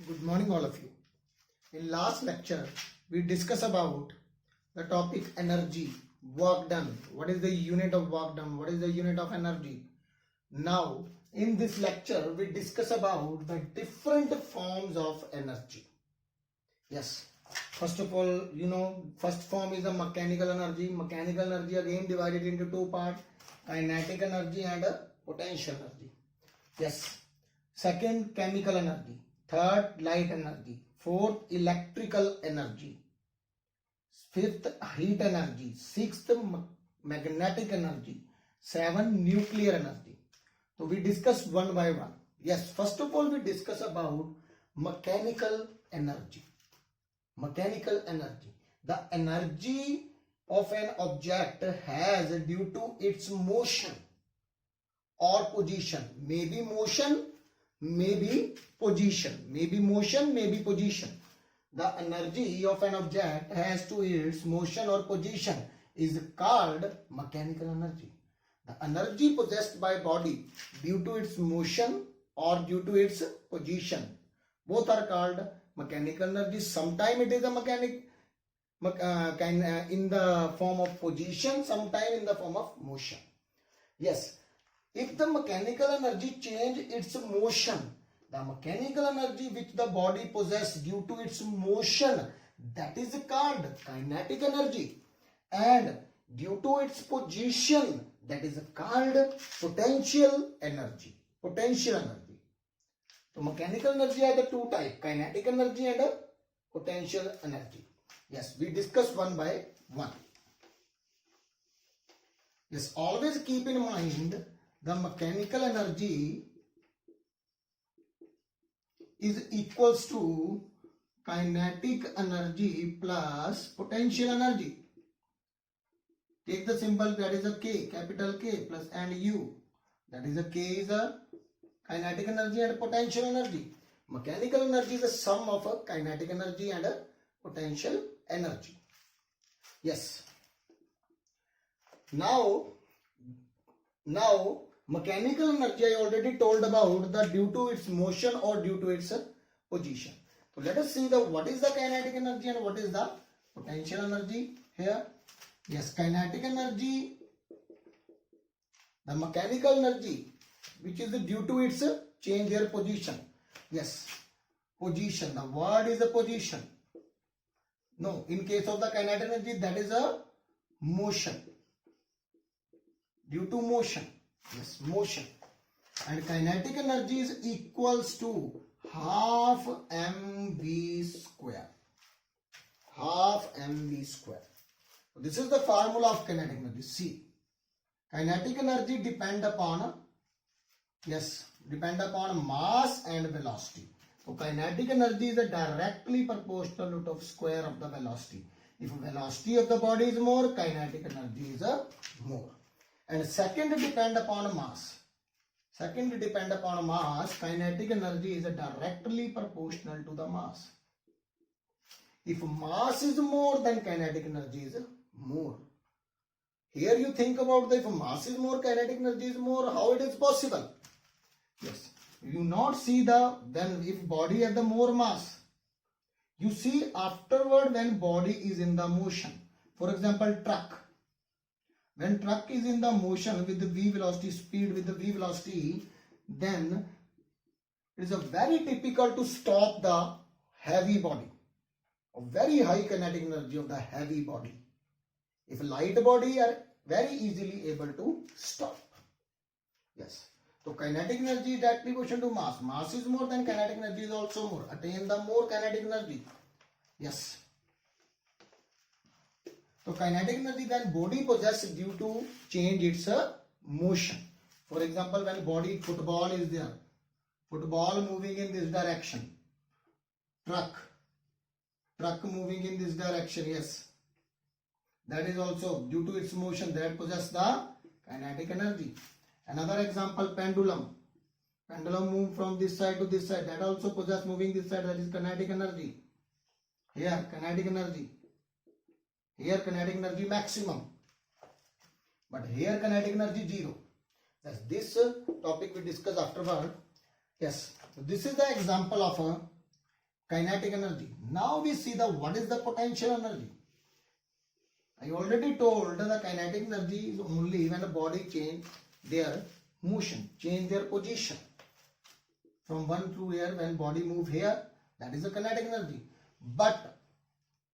Good morning, all of you. In last lecture, we discussed about the topic energy, work done. What is the unit of work done? What is the unit of energy? Now, in this lecture, we discuss about the different forms of energy. Yes. First of all, first form is the mechanical energy. Mechanical energy again divided into two parts: kinetic energy and potential energy. Yes. Second, chemical energy. Third, light energy. Fourth, electrical energy. Fifth, heat energy. Sixth, magnetic energy. Seven, nuclear energy. So we discuss one by one. Yes, first of all, we discuss about mechanical energy. Mechanical energy. The energy of an object has, due to its motion or position, maybe motion, maybe position, maybe motion, maybe position. The energy of an object has to its motion or position is called mechanical energy. The energy possessed by body due to its motion or due to its position, both are called mechanical energy. Sometimes it is a in the form of position, sometimes in the form of motion. Yes, if the mechanical energy change its motion, the mechanical energy which the body possesses due to its motion, that is called kinetic energy, and due to its position, that is called potential energy. Potential energy. So mechanical energy are the two types: kinetic energy and potential energy. Yes, we discuss one by one. Yes, always keep in mind the mechanical energy is equals to kinetic energy plus potential energy. Take the symbol, that is a K, capital K plus and U. That is a K is a kinetic energy and potential energy. Mechanical energy is the sum of a kinetic energy and a potential energy. Yes. Now mechanical energy I already told about the due to its motion or due to its position. So let us see the what is the kinetic energy and what is the potential energy here. Yes, kinetic energy, the mechanical energy which is due to its change their position. Yes, position, the word is a position. No, in case of the kinetic energy, that is a motion, due to motion. Yes, motion. And kinetic energy is equals to half mv square. Half mv square. So this is the formula of kinetic energy. See, kinetic energy depend upon mass and velocity. So kinetic energy is directly proportional to square of the velocity. If velocity of the body is more, kinetic energy is more. And second, depend upon mass. Kinetic energy is directly proportional to the mass. If mass is more, then kinetic energy is more. Here you think about if mass is more, kinetic energy is more, how it is possible? Yes, you not see then if body has the more mass, you see afterward when body is in the motion. For example, truck. When truck is in the motion with the v velocity, speed with the v velocity, then it is a very typical to stop the heavy body. A very high kinetic energy of the heavy body. If light body are very easily able to stop. Yes. So kinetic energy is directly proportional to mass. Mass is more, than kinetic energy is also more. Attain the more kinetic energy. Yes. So kinetic energy then body possesses due to change its motion. For example, when body football is there, football moving in this direction, truck moving in this direction, yes, that is also due to its motion, that possesses the kinetic energy. Another example, pendulum move from this side to this side, that also possesses moving this side, that is kinetic energy. Here kinetic energy. Here kinetic energy maximum, but here kinetic energy 0. That's this topic we discuss afterward. Yes, so this is the example of a kinetic energy. Now we see the what is the potential energy. I already told the kinetic energy is only when a body change their motion, change their position from one to here. When body move here, that is the kinetic energy. But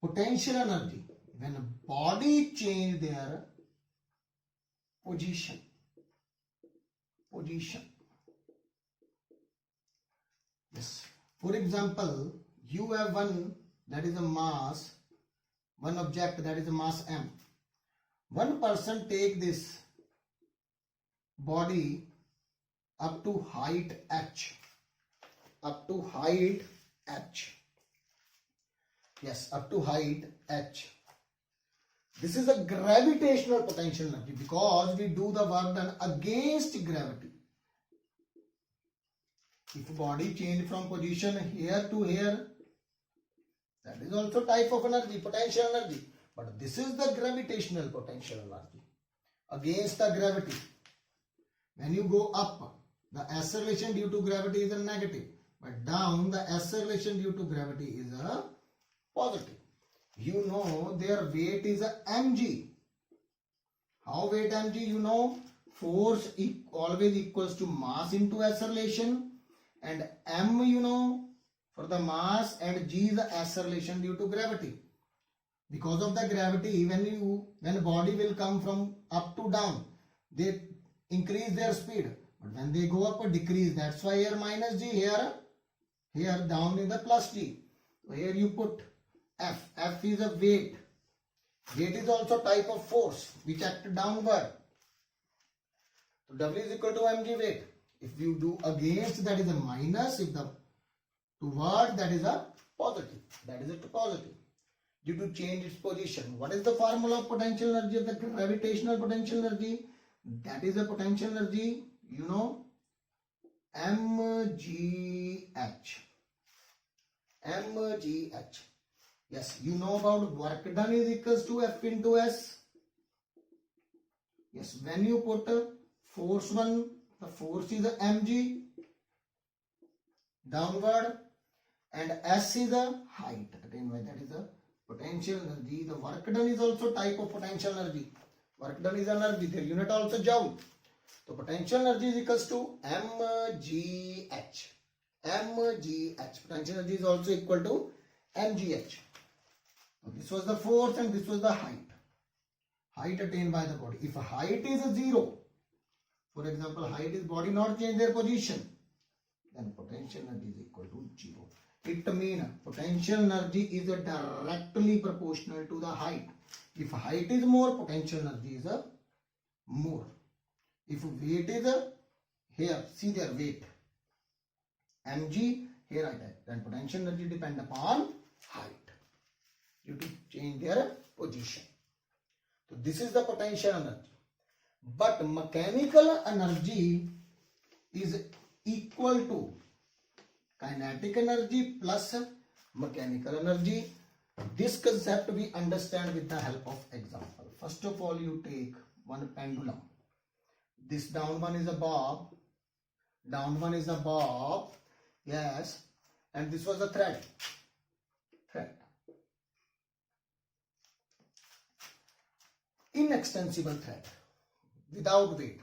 potential energy, when a body change their position. Yes. For example, you have one that is a mass, one object that is a mass m. One person take this body up to height h. Up to height h. Yes, up to height h. This is a gravitational potential energy because we do the work done against gravity. If body change from position here to here, that is also type of energy, potential energy. But this is the gravitational potential energy against the gravity. When you go up, the acceleration due to gravity is a negative. But down, the acceleration due to gravity is a positive. You know their weight is a mg. How weight mg? You know force always equals to mass into acceleration, and m you know for the mass, and g is the acceleration due to gravity. Because of the gravity, when body will come from up to down, they increase their speed. But when they go up, decrease. That's why here minus g, here down is the plus g. So here you put F. F is a weight. Weight is also type of force which act downward. So W is equal to mg weight. If you do against, that is a minus. If the toward, that is a positive. That is a positive. Due to change its position. What is the formula of potential energy of the gravitational potential energy? That is a potential energy, you know, mgh. mgh. Yes, you know about work done is equals to F into S. Yes, when you put force 1, the force is mg downward, and S is a height. Again, that is a potential energy. The work done is also type of potential energy. Work done is energy. Their unit also joule. So potential energy is equals to mgh. mgh. Potential energy is also equal to mgh. So this was the force and this was the height. Height attained by the body. If height is a 0, for example, height is body not change their position, then potential energy is equal to 0. It means potential energy is directly proportional to the height. If height is more, potential energy is more. If weight is here, see their weight, mg, here I type, then potential energy depend upon height due to change their position. So this is the potential energy. But mechanical energy is equal to kinetic energy plus mechanical energy. This concept we understand with the help of example. First of all, you take one pendulum. This down one is a bob. Down one is a bob. Yes. And this was a thread. Inextensible thread. Without weight.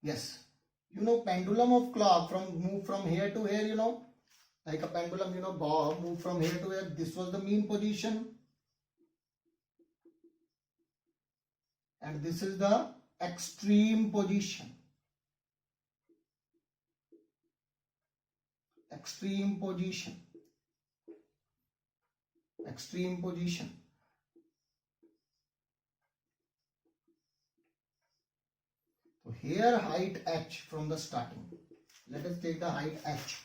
Yes. You know pendulum of clock move from here to here, you know. Like a pendulum, you know, bob move from here to here. This was the mean position. And this is the extreme position. Extreme position. Extreme position. So here height h from the starting. Let us take the height h.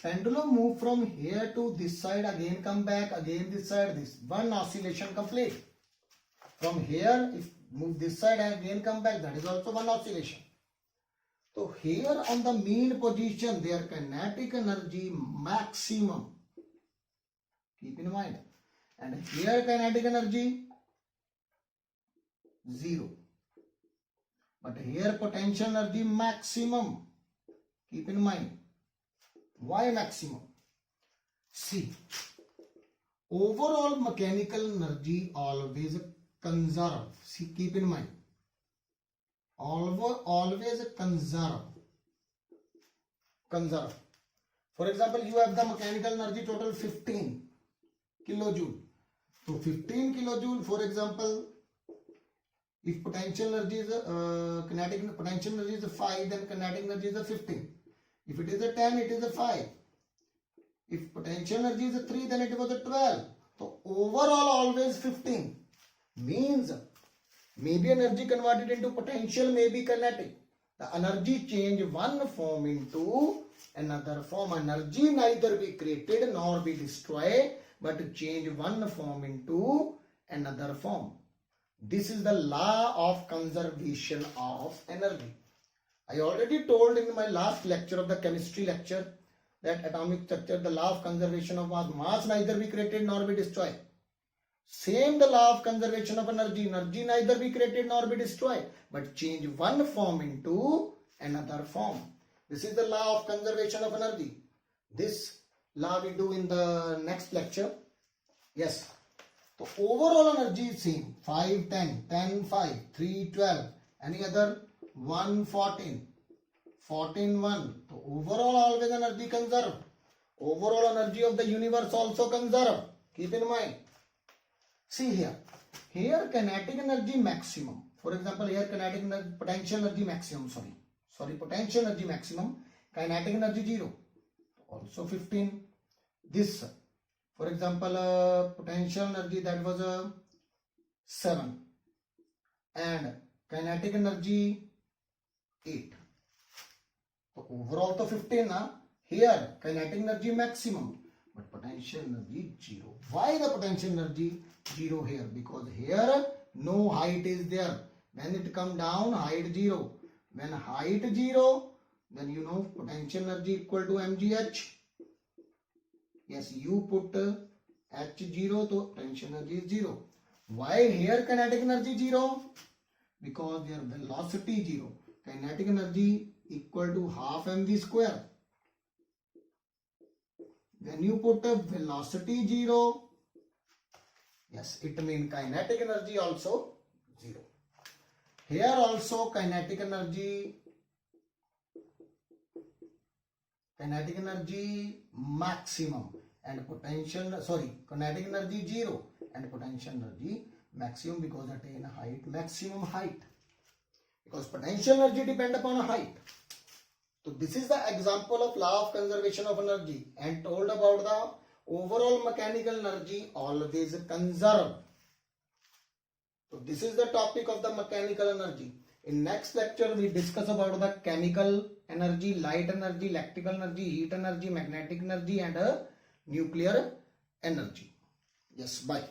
Pendulum move from here to this side, again come back, again this side, this. One oscillation complete. From here, if move this side and again come back, that is also one oscillation. So here on the mean position, their kinetic energy maximum. Keep in mind. And here kinetic energy 0. But here potential energy maximum. Keep in mind. Why maximum? See, overall mechanical energy always conserve. See, keep in mind, always conserve. For example, you have the mechanical energy total 15 kilojoule. So 15 kilojoule, for example, if potential energy is kinetic potential energy is 5, then kinetic energy is 15. If it is a 10, it is a 5. If potential energy is a 3, then it was a 12. So overall always 15. Means maybe energy converted into potential, may be kinetic. The energy change one form into another form. Energy neither be created nor be destroyed, but change one form into another form. This is the law of conservation of energy. I already told in my last lecture of the chemistry lecture that atomic structure, the law of conservation of mass neither be created nor be destroyed. Same the law of conservation of energy neither be created nor be destroyed, but change one form into another form. This is the law of conservation of energy. This law we do in the next lecture. Yes. So overall energy is same. 5, 10, 10, 5, 3, 12. Any other? 1, 14, 14, 1. So overall always energy conserved. Overall energy of the universe also conserved. Keep in mind. See here. Here kinetic energy maximum. For example, here kinetic energy, potential energy maximum. Potential energy maximum. Kinetic energy 0. Also 15. This. For example, potential energy that was 7. And kinetic energy 8. So overall to 15. Here kinetic energy maximum, but potential energy 0. Why the potential energy 0 here? Because here no height is there. When it come down, height 0. When height 0, then you know potential energy equal to mgh. Yes, you put h0, so potential energy is 0. Why here kinetic energy 0? Because their velocity 0. Kinetic energy equal to half mv square. When you put a velocity 0, yes, it means kinetic energy also 0. Here also kinetic energy maximum and potential, kinetic energy 0 and potential energy maximum, because attain height, maximum height. Because potential energy depend upon height. So this is the example of law of conservation of energy, and told about the overall mechanical energy always conserve. So this is the topic of the mechanical energy. In next lecture we discuss about the chemical energy, light energy, electrical energy, heat energy, magnetic energy and nuclear energy. Yes, bye.